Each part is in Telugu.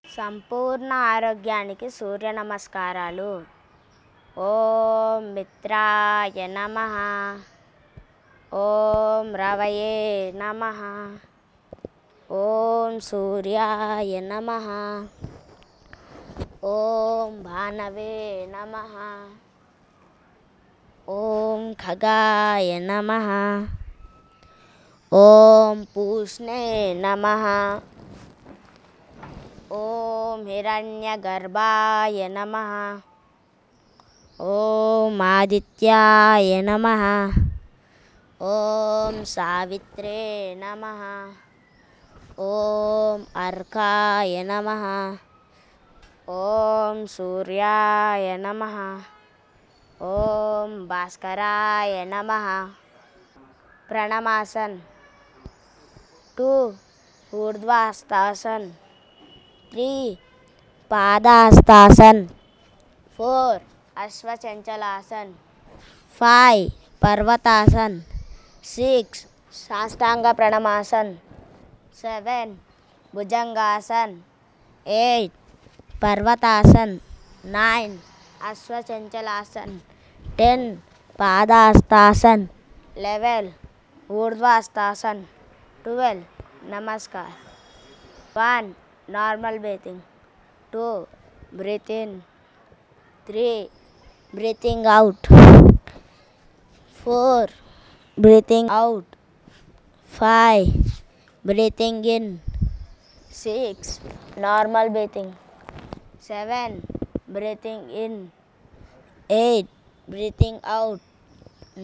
సంపూర్ణ ఆరోగ్యానికి సూర్య నమస్కారాలు. ఓం మిత్రాయ నమః, ఓం రవయే నమః, ఓం సూర్యాయ నమః, ఓం భానవే నమః, ఓం ఖగాయ నమః, ఓం పూష్ణే నమః, ఓం హిరణ్యగర్భాయ నమః, ఓం ఆదిత్యాయ నమః, ఓం సావిత్రే నమః, ఓం అర్కాయ నమః, ఓం సూర్యాయ నమః, ఓం భాస్కరాయ నమః. ప్రణమాసన్. 2 ఊర్ధ్వహస్తాసన్, 3 పాదహస్తాసన్, 4 అశ్వచంచలాసన్, 5 పర్వతాసన్, 6 సాష్టాంగ ప్రణమాసన్, 7 bhujangasan, 8 పర్వతాసన్, 9 అశ్వచంచలాసన్, 10 Padahastasan, 11 ఊర్ధ్వహస్తాసన్, 12 namaskar. 1 normal breathing, 2 breathe in, 3 breathing out, 4 breathing out, 5 breathing in, 6 normal breathing, 7 breathing in, 8 breathing out,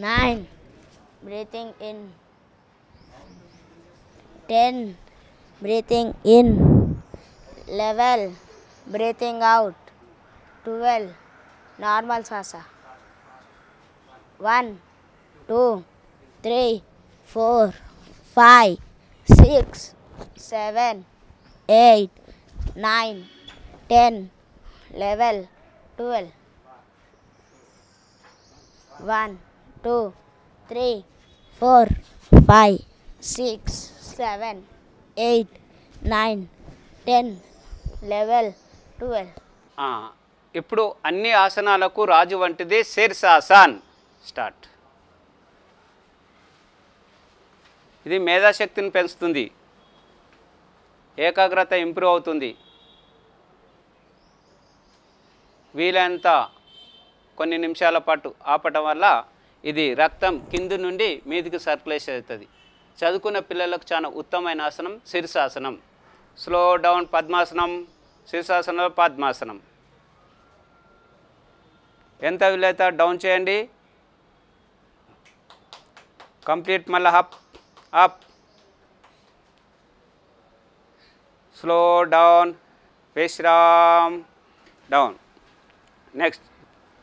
9 breathing in, 10 breathing in, 11 breathing out, 12 normal sasa. 1 2 3 4 5 6 7 8 9 10 11 12. 1 2 3 4 5 6 7 8 9 10 11 12. ఇప్పుడు అన్ని ఆసనాలకు రాజు వంటిది శీర్షాసన్. స్టార్ట్. ఇది మేధాశక్తిని పెంచుతుంది, ఏకాగ్రత ఇంప్రూవ్ అవుతుంది. వీలైనంత కొన్ని నిమిషాల పాటు ఆపటం వల్ల ఇది రక్తం కింది నుండి మీదికి సర్క్యులేషన్ అవుతుంది. చదువుకున్న పిల్లలకు చాలా ఉత్తమమైన ఆసనం శీర్షాసనం. స్లో డౌన్ పద్మాసనం, శీర్షాసనంలో పద్మాసనం. ఎంత వీలైతే డౌన్ చేయండి. కంప్లీట్. మళ్ళీ up up, slow down, Vishram, down. Next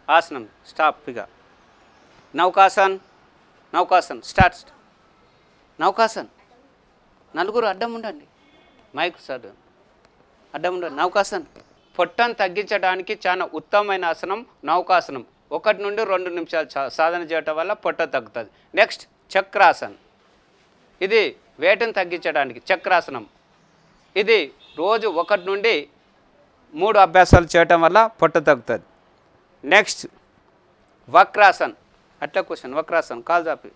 ఆసనం స్టాప్. ఇక నౌకాసన్. నౌకాసన్ స్టార్ట్. నౌకాసన్. నలుగురు అడ్డం ఉండండి. మైక్ సార్ అడ్డం ఉండండి. నౌకాసన్ పొట్టను తగ్గించడానికి చాలా ఉత్తమమైన ఆసనం నౌకాసనం. 1 నుండి 2 నిమిషాలు సాధన చేయటం వల్ల పొట్ట తగ్గుతుంది. నెక్స్ట్ చక్రాసన్. ఇది వేటను తగ్గించడానికి చక్రాసనం. ఇది రోజు 1 నుండి 3 అభ్యాసాలు చేయటం వల్ల పొట్ట తగ్గుతుంది. నెక్స్ట్ వక్రాసన్. అట్లా క్వశ్చన్ వక్రాసన్ కాలు చాపి.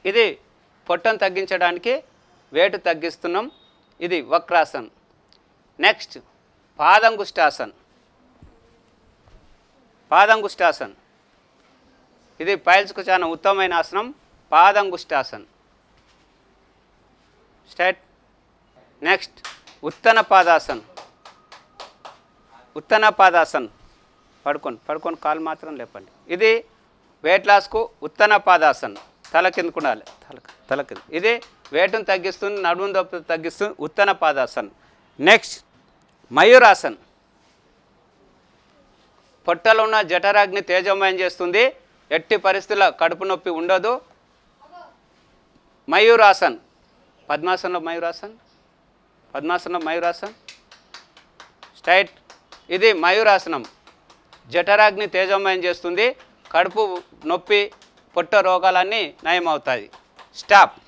ఇది పొట్టను తగ్గించడానికి వేటు తగ్గిస్తున్నాం. ఇది వక్రాసన్. నెక్స్ట్ పాదంగుష్టాసన్. పాదంగుష్టాసన్ ఇది పైల్స్కు చాలా ఉత్తమమైన ఆసనం. పాదంగుష్టాసన్. స్టార్ట్. నెక్స్ట్ ఉత్తన పాదాసన్. ఉత్తన పాదాసన్. పడుకోండి కాలు మాత్రం లేపండి. ఇది వెయిట్ లాస్కు ఉత్తన పాదాసన్. తల కిందకు ఉండాలి. తల కింద. ఇది వేటును తగ్గిస్తుంది, నడుము నొప్పి తగ్గిస్తుంది. ఉత్తన పాదాసన్. నెక్స్ట్ మయూరాసన్. పొట్టలో ఉన్న జఠరాగ్ని తేజోమయం చేస్తుంది. ఎట్టి పరిస్థితుల్లో కడుపు నొప్పి ఉండదు. మయూరాసన్. పద్మాసనంలో మయూరాసన్. పద్మాసనంలో మయూరాసన్. స్ట్రైట్. ఇది మయూరాసనం. జఠరాగ్ని తేజోమయం చేస్తుంది. కడుపు నొప్పి, పొట్ట రోగాలన్నీ నయమవుతాయి. స్టాప్.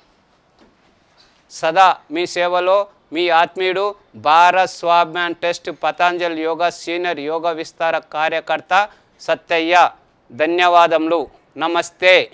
సదా మీ సేవలో మీ ఆత్మీయుడు భారత్ స్వాభిమాన్ టెస్ట్ పతంజలి యోగా సీనియర్ యోగ విస్తార కార్యకర్త సత్తయ్య. ధన్యవాదములు. నమస్తే.